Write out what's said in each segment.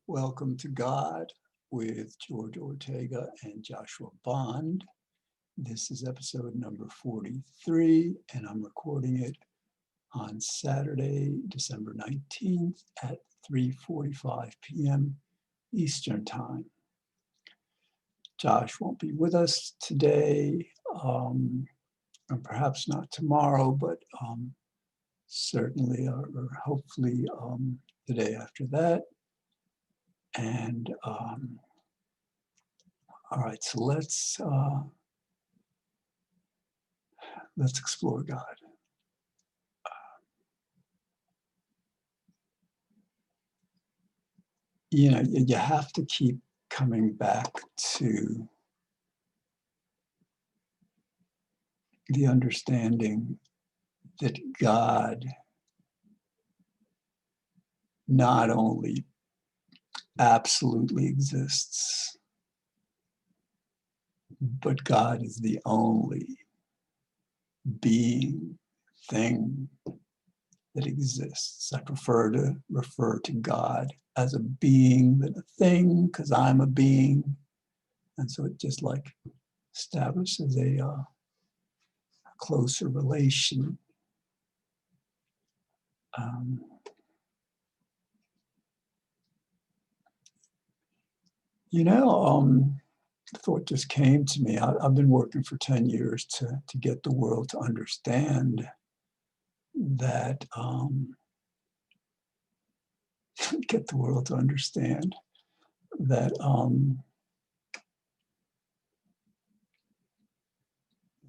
Welcome to God with George Ortega and Joshua Bond. This is episode number 43, and I'm recording it on Saturday, December 19th at 3:45 p.m. Eastern Time. Josh won't be with us today, and perhaps not tomorrow, but certainly or hopefully the day after that. And all right, so let's explore God. You have to keep coming back to the understanding that God not only absolutely exists, but God is the only being, thing that exists. I prefer to refer to God as a being than a thing, because I'm a being. And so it just like establishes a closer relation. The thought just came to me. I've been working for 10 years to get the world to understand that, get the world to understand that,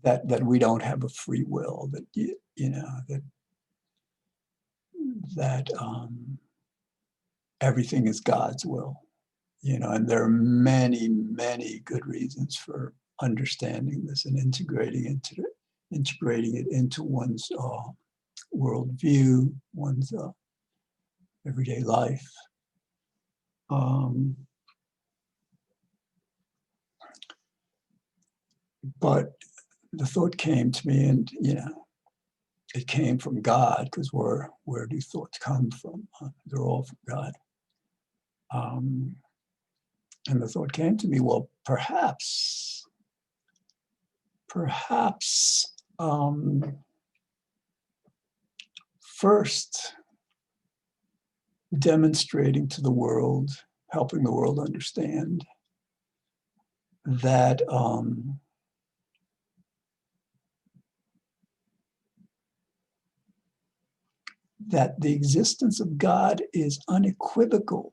that we don't have a free will, that, that everything is God's will, and there are many, many good reasons for understanding this and integrating it into one's worldview, one's everyday life. But the thought came to me, and it came from God, because where do thoughts come from? They're all from God. And the thought came to me, well, perhaps first demonstrating to the world, helping the world understand that that the existence of God is unequivocal.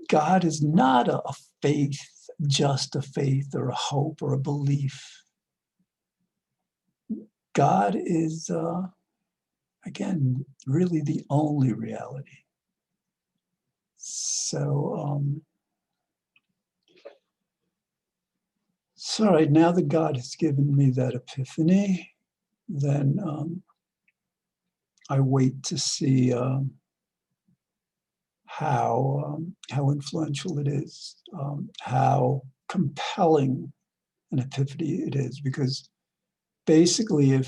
God is not a faith, just a faith or a hope or a belief. God is, again, really the only reality. So, right now that God has given me that epiphany, then I wait to see how influential it is, how compelling an epiphany it is, because basically,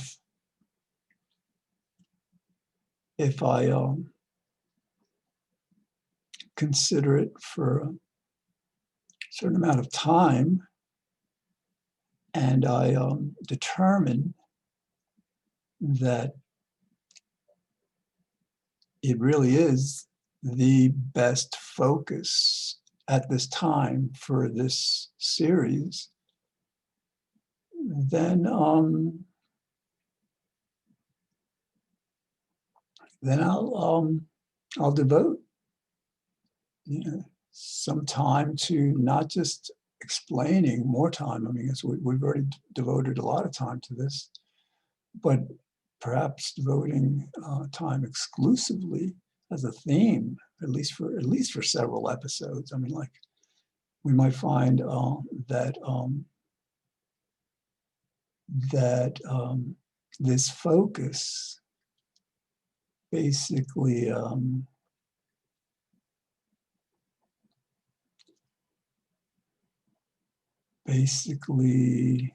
if I consider it for a certain amount of time, and I determine that it really is the best focus at this time for this series, then I'll devote some time to not just explaining, more time. I mean, we've already devoted a lot of time to this, but perhaps devoting time exclusively as a theme, at least for several episodes. I mean, like, we might find that this focus basically basically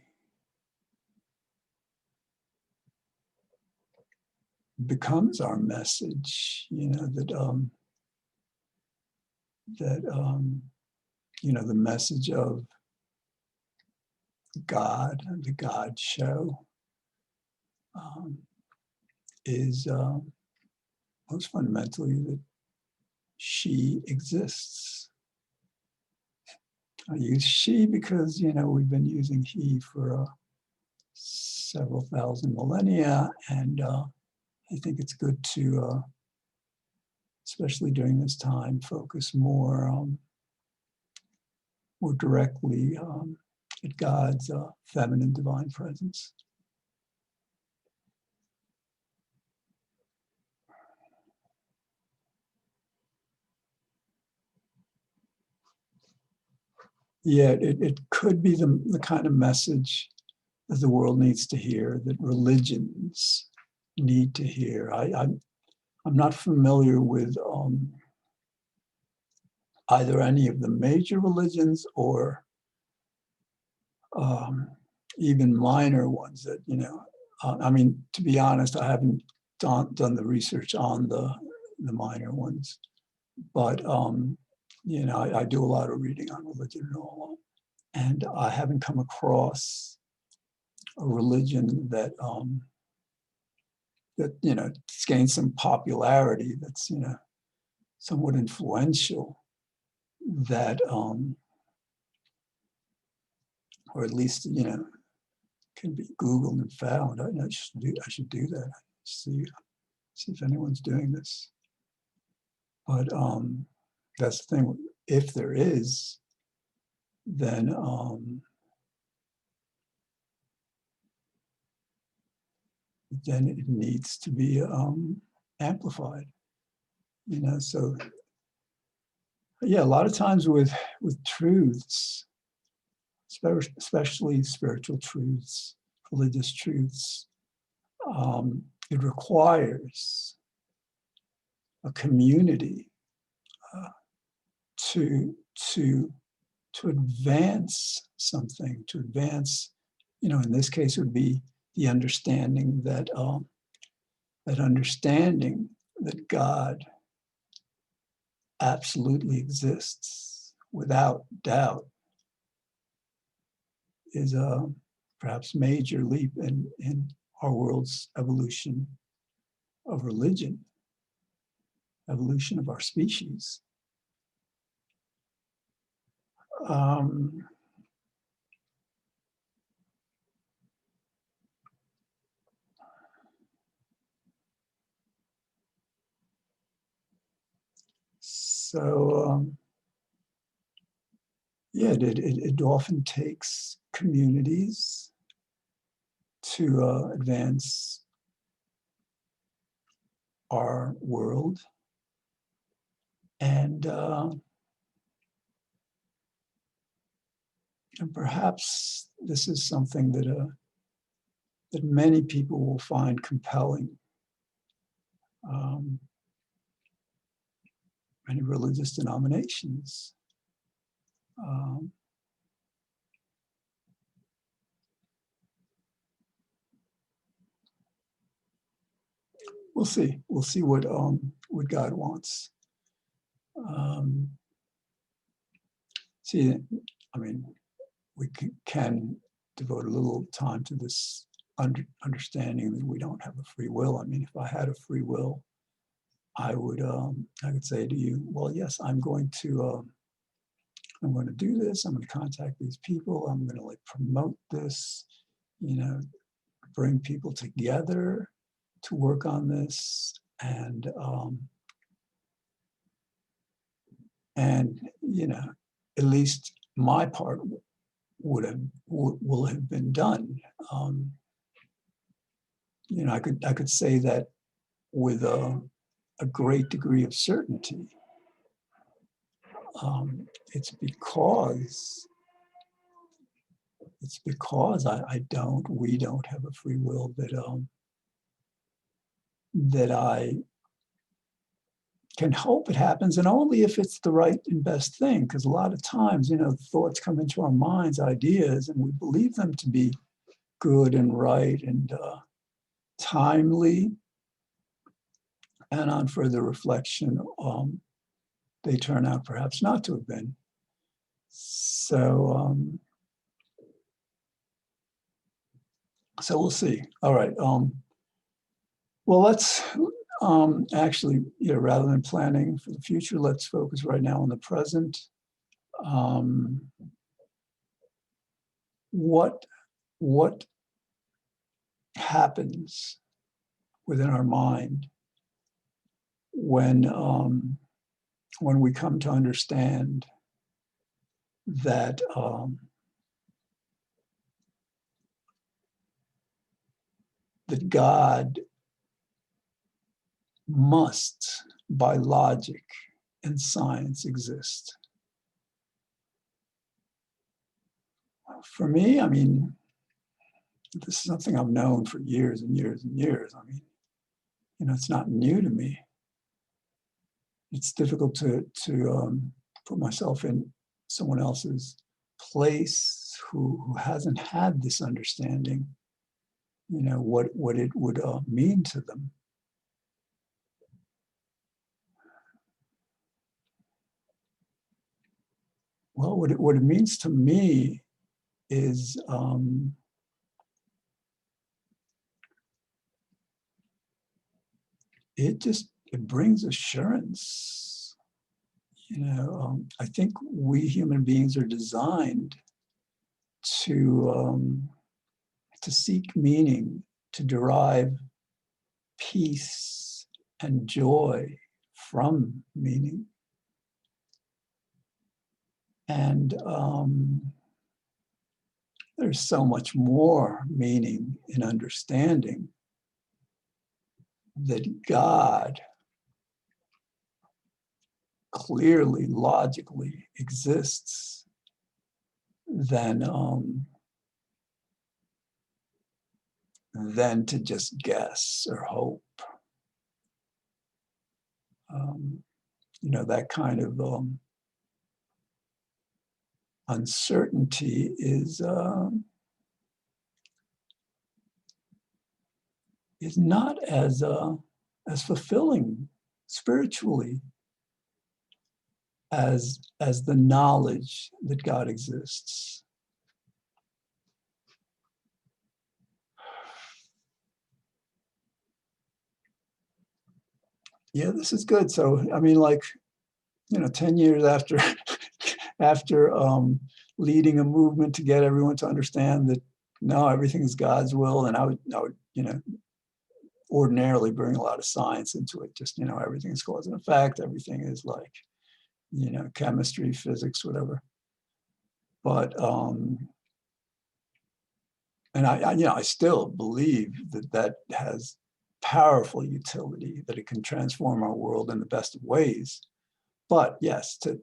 becomes our message, the message of God, the God show, is most fundamentally that she exists. I use she because, we've been using he for several thousand millennia, and I think it's good to, especially during this time, focus more directly at God's feminine divine presence. Yeah, it could be the kind of message that the world needs to hear, that religions need to hear. I'm not familiar with either any of the major religions or even minor ones that, to be honest, I haven't done the research on the minor ones, but, I do a lot of reading on religion and all, and I haven't come across a religion that, it's gained some popularity that's, somewhat influential, that, or at least, can be Googled and found. I should do that. See if anyone's doing this. But that's the thing. If there is, then it needs to be amplified. So yeah, a lot of times with truths, especially spiritual truths, religious truths, it requires a community to advance something, to advance, in this case would be the understanding that that God absolutely exists without doubt is a perhaps major leap in our world's evolution of religion, evolution of our species. So yeah, it often takes communities to advance our world, and perhaps this is something that that many people will find compelling. Many religious denominations. We'll see. We'll see what God wants. We can devote a little time to this understanding that we don't have a free will. If I had a free will, I could say to you, well, yes, I'm going to do this. I'm going to contact these people. I'm going to promote this, bring people together to work on this, and at least my part will have been done. I could say that with a great degree of certainty. It's because we don't have a free will that I can hope it happens, and only if it's the right and best thing. Because a lot of times, thoughts come into our minds, ideas, and we believe them to be good and right and timely. And on further reflection, they turn out perhaps not to have been. So, so we'll see. All right. Well, let's actually, rather than planning for the future, let's focus right now on the present. What happens within our mind when we come to understand that that God must, by logic and science, exist? For me, I mean, this is something I've known for years and years and years. I mean, it's not new to me. It's difficult to put myself in someone else's place who hasn't had this understanding, what it would mean to them. Well, what it means to me is it brings assurance. I think we human beings are designed to seek meaning, to derive peace and joy from meaning. And there's so much more meaning in understanding that God clearly, logically exists than to just guess or hope. That kind of uncertainty is not as fulfilling spiritually as the knowledge that God exists. Yeah, this is good. So, I mean, 10 years after leading a movement to get everyone to understand that no, everything is God's will, and I would ordinarily bring a lot of science into it. Just everything is cause and effect. Everything is like chemistry, physics, whatever. But and I still believe that has powerful utility, that it can transform our world in the best of ways. But yes, to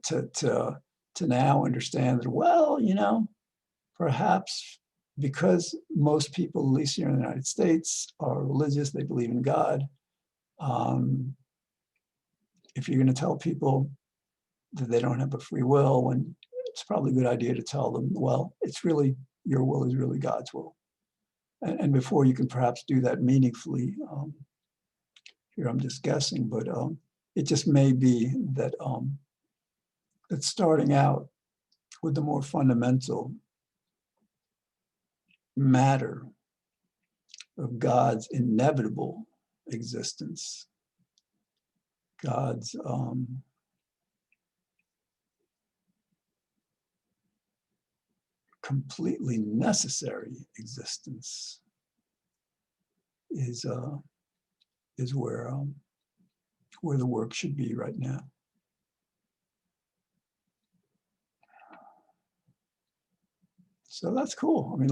now understand that, well, perhaps because most people, at least here in the United States, are religious, they believe in God. If you're going to tell people that they don't have a free will, when it's probably a good idea to tell them, well, it's really, your will is really God's will. And before you can perhaps do that meaningfully, here I'm just guessing, but it just may be that that starting out with the more fundamental matter of God's inevitable existence, God's completely necessary existence is where the work should be right now. So that's cool. I mean,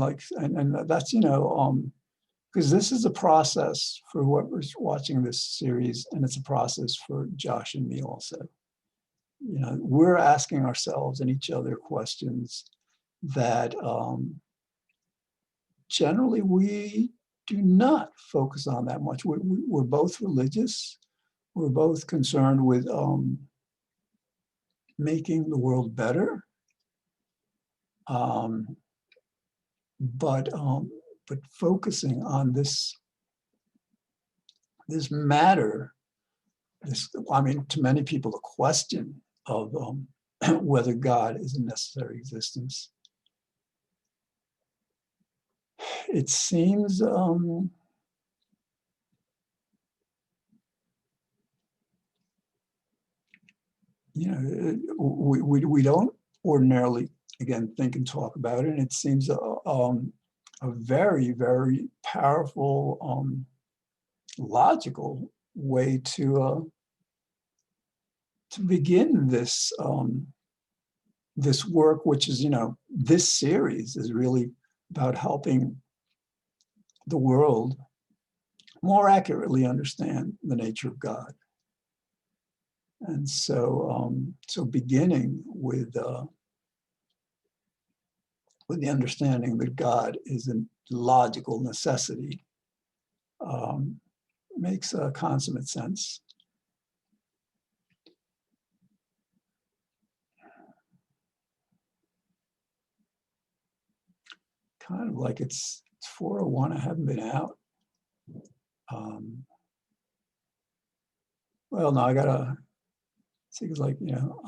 and that's, because this is a process for whoever's watching this series, and it's a process for Josh and me also. We're asking ourselves and each other questions that generally we do not focus on that much. We're both religious. we're both concerned with making the world better, um, but um, but focusing on this matter, this, I mean, to many people, the question of whether God is a necessary existence. It seems you know, we don't ordinarily, again, think and talk about it. And it seems a very, very powerful, logical way to begin this work, which is, you know, this series is really about helping the world more accurately understand the nature of God. And so, so beginning with the understanding that God is a logical necessity makes consummate sense. Kind of like it's 4:01. I haven't been out. Well, no, I gotta see. It's like, you know,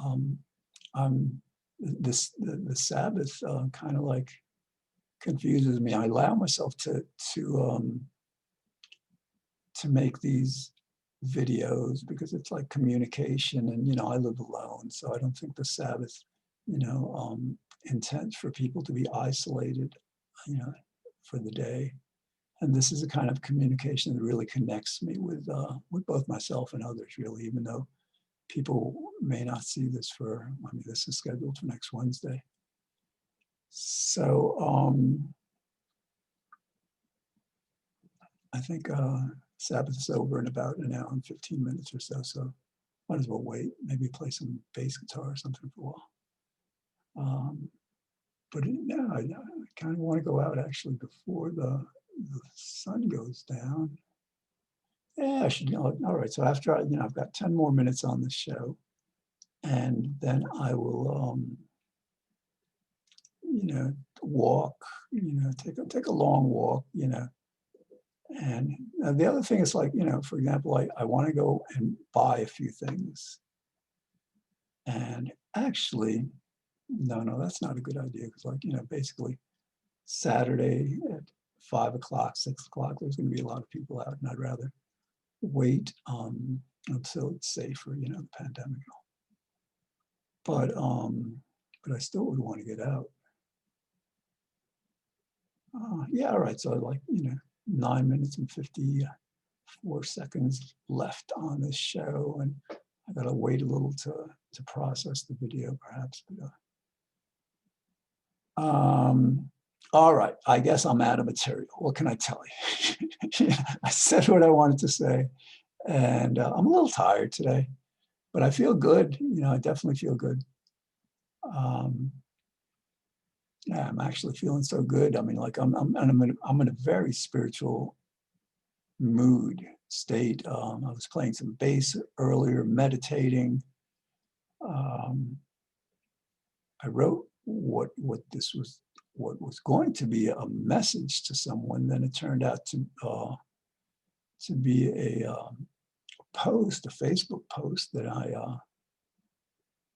I'm the Sabbath kind of like confuses me. I allow myself to make these videos because it's like communication, and you know, I live alone, so I don't think the Sabbath, you know, intends for people to be isolated, you know, for the day. And this is a kind of communication that really connects me with both myself and others, really, even though people may not see this for, I mean, this is scheduled for next Wednesday. So I think Sabbath is over in about an hour and 15 minutes or so. So might as well wait, maybe play some bass guitar or something for a while. But yeah, I kind of want to go out actually before the sun goes down. Yeah, I should go. All right. So after you know, I've got 10 more minutes on the show, and then I will, you know, walk. You know, take a long walk. You know, and the other thing is like, you know, for example, I want to go and buy a few things, and actually, no, that's not a good idea because, like, you know, basically Saturday at 5 o'clock, 6 o'clock, there's going to be a lot of people out, and I'd rather wait until it's safer, you know, the pandemic. But I still would want to get out. Yeah, all right. So like, you know, 9 minutes and 54 seconds left on this show, and I gotta wait a little to process the video, perhaps. But, all right, I guess I'm out of material. What can I tell you? I said what I wanted to say, and I'm a little tired today, but I feel good. You know, I definitely feel good. Yeah, I'm actually feeling so good. I mean, like I'm in a very spiritual mood state. I was playing some bass earlier, meditating. Um, I wrote what was going to be a message to someone. Then it turned out to be a post, a Facebook post that I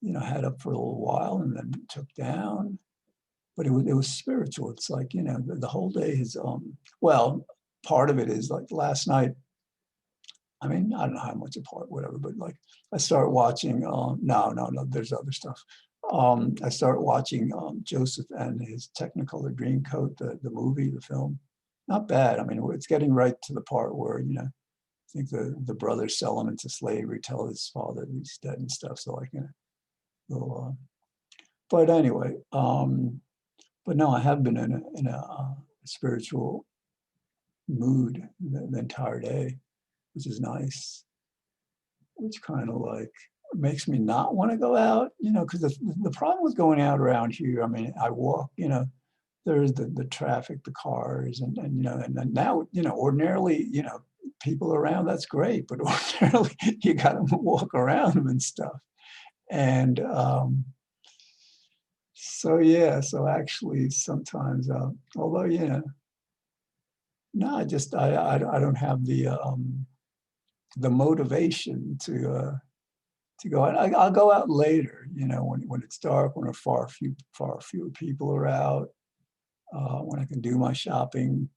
you know, had up for a little while and then took down. But it was spiritual. It's like, you know, the whole day is well, part of it is like last night. I mean, I don't know how much apart, whatever, but like I start watching, no, there's other stuff. I start watching Joseph and his Technicolor Dreamcoat, the movie, the film. Not bad. I mean, it's getting right to the part where, you know, I think the brothers sell him into slavery, tell his father he's dead and stuff. So like, you know, little, but anyway, but no, I have been in a spiritual mood the entire day, which is nice, which kind of like makes me not want to go out, you know, because the problem with going out around here, I mean, I walk, you know, there's the traffic, the cars, and you know, and then now, you know, ordinarily, you know, people around, that's great, but ordinarily you got to walk around them and stuff. And so yeah, so actually sometimes, although no, I don't have the motivation to go out. I'll go out later, when it's dark, when far fewer people are out, when I can do my shopping,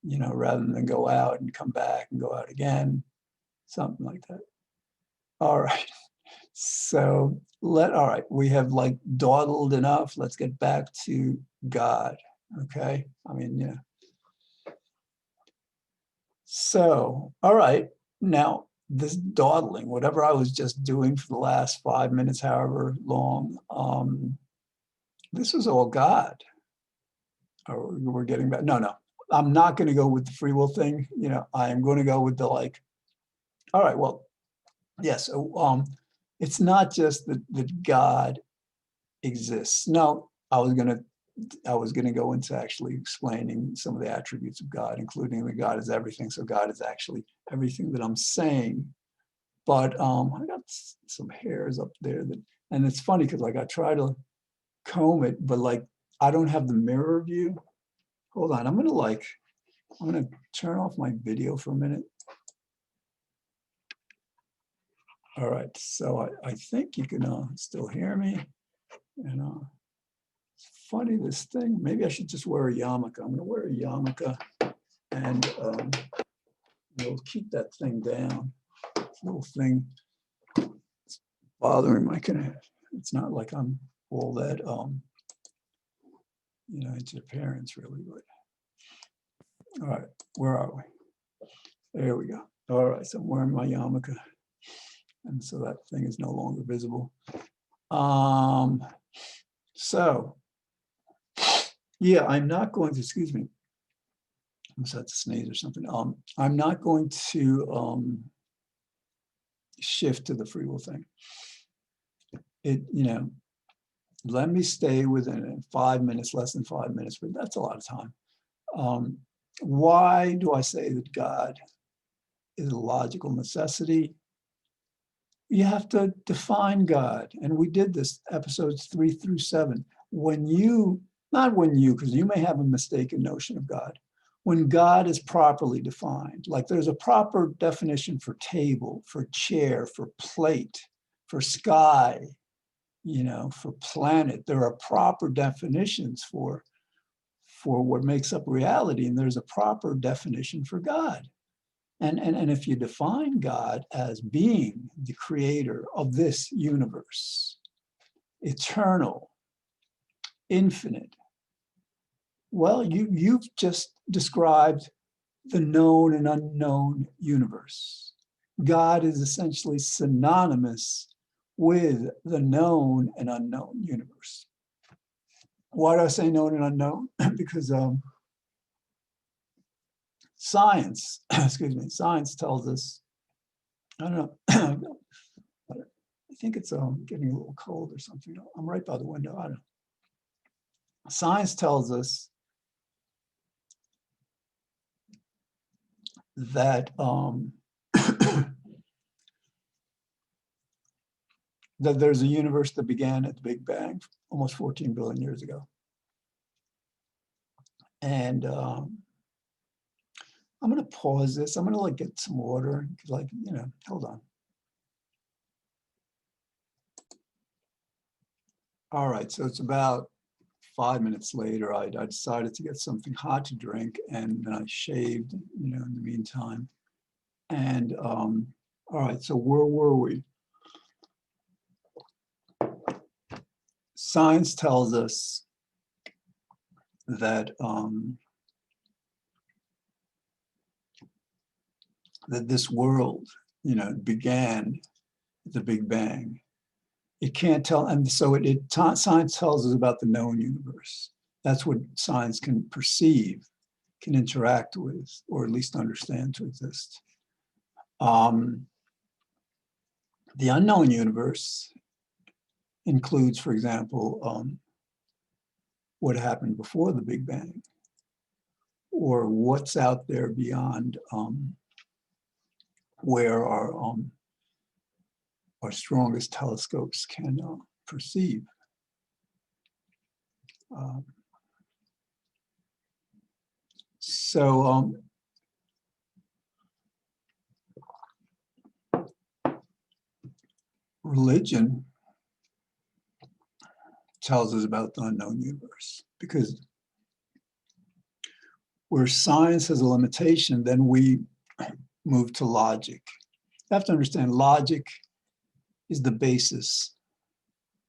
rather than go out and come back and go out again, something like that. All right. So all right, we have like dawdled enough. Let's get back to God. Okay. I mean, yeah. So, all right. Now, this dawdling, whatever I was just doing for the last 5 minutes, however long, this was all God. Or we're getting back. No, I'm not going to go with the free will thing. I am going to go with the all right, well, yes. So, it's not just that God exists. No, I was going to go into actually explaining some of the attributes of God, including that God is everything. So God is actually everything that I'm saying. But I got some hairs up there and it's funny because I try to comb it, but I don't have the mirror view. Hold on, I'm gonna turn off my video for a minute. All right, so I think you can still hear me. And it's funny, this thing, maybe I should just wear a yarmulke. I'm gonna wear a yarmulke and we'll keep that thing down. This little thing, it's bothering my connect. It's not like I'm all that, interference really, but all right, where are we? There we go. All right, so I'm wearing my yarmulke. And so that thing is no longer visible. So, yeah, I'm not going to, excuse me, I must have to sneeze or something. I'm not going to shift to the free will thing. Let me stay within 5 minutes, less than 5 minutes, but that's a lot of time. Why do I say that God is a logical necessity? You have to define God. And we did this episodes 3 through 7. Not when you, because you may have a mistaken notion of God. When God is properly defined, like there's a proper definition for table, for chair, for plate, for sky, for planet. There are proper definitions for what makes up reality. And there's a proper definition for God. And if you define God as being the creator of this universe, eternal, infinite, well, you've just described the known and unknown universe. God is essentially synonymous with the known and unknown universe. Why do I say known and unknown? Because science, science tells us, I don't know, I think it's getting a little cold or something. I'm right by the window, I don't know. Science tells us that that there's a universe that began at the Big Bang almost 14 billion years ago. And I'm going to pause this. I'm going to get some water. Hold on. All right, so it's about 5 minutes later. I decided to get something hot to drink, and then I shaved, in the meantime. And all right, so where were we? Science tells us that that this world, began at the Big Bang. It can't tell, and so science tells us about the known universe. That's what science can perceive, can interact with, or at least understand to exist. The unknown universe includes, for example, what happened before the Big Bang, or what's out there beyond where our strongest telescopes can perceive. So religion tells us about the unknown universe, because where science has a limitation, then we move to logic. You have to understand, logic is the basis,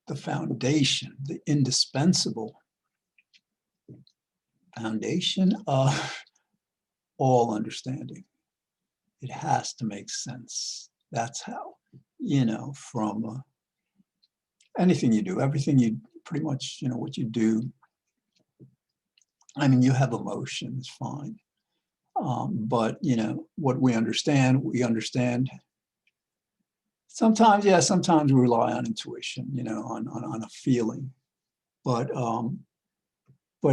the foundation, the indispensable foundation of all understanding. It has to make sense. That's how, from anything you do, everything you pretty much, what you do. I mean, you have emotions, fine. But, what we understand sometimes, yeah, sometimes we rely on intuition, on a feeling. But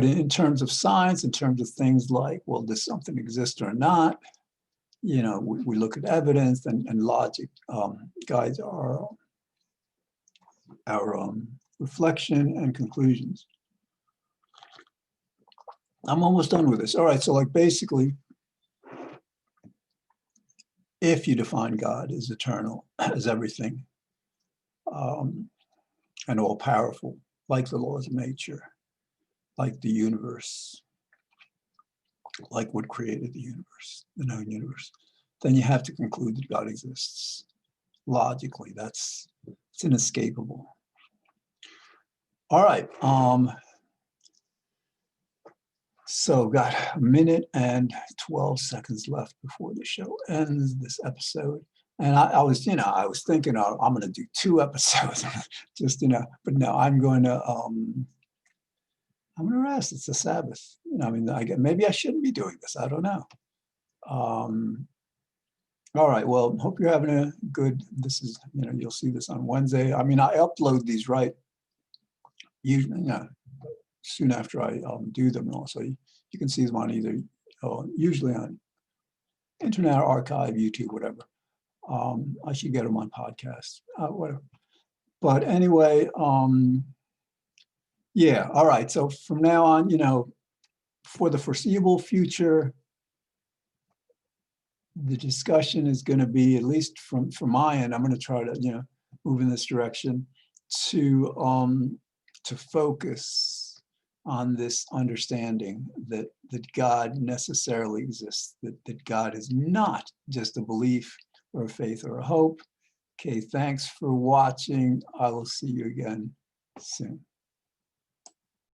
in terms of science, in terms of things like, well, does something exist or not? We look at evidence, and logic guides our reflection and conclusions. I'm almost done with this. All right, so like basically, if you define God as eternal, as everything, and all powerful, like the laws of nature, like the universe, like what created the universe, the known universe, then you have to conclude that God exists. Logically, it's inescapable. All right. So got a minute and 12 seconds left before the show ends, this episode. And I was thinking, oh, I'm going to do 2 episodes, just, but no, I'm going to rest. It's a Sabbath. I mean, maybe I shouldn't be doing this. I don't know. All right. Well, hope you're having a good, this is, you'll see this on Wednesday. I mean, I upload these usually, soon after I do them. Also, you can see them on either, usually on Internet Archive, YouTube, whatever. I should get them on podcasts, whatever. But anyway, yeah, all right. So from now on, for the foreseeable future, the discussion is going to be, at least from my end, I'm going to try to, move in this direction to focus on this understanding that God necessarily exists, that God is not just a belief or a faith or a hope. Okay, thanks for watching. I will see you again soon.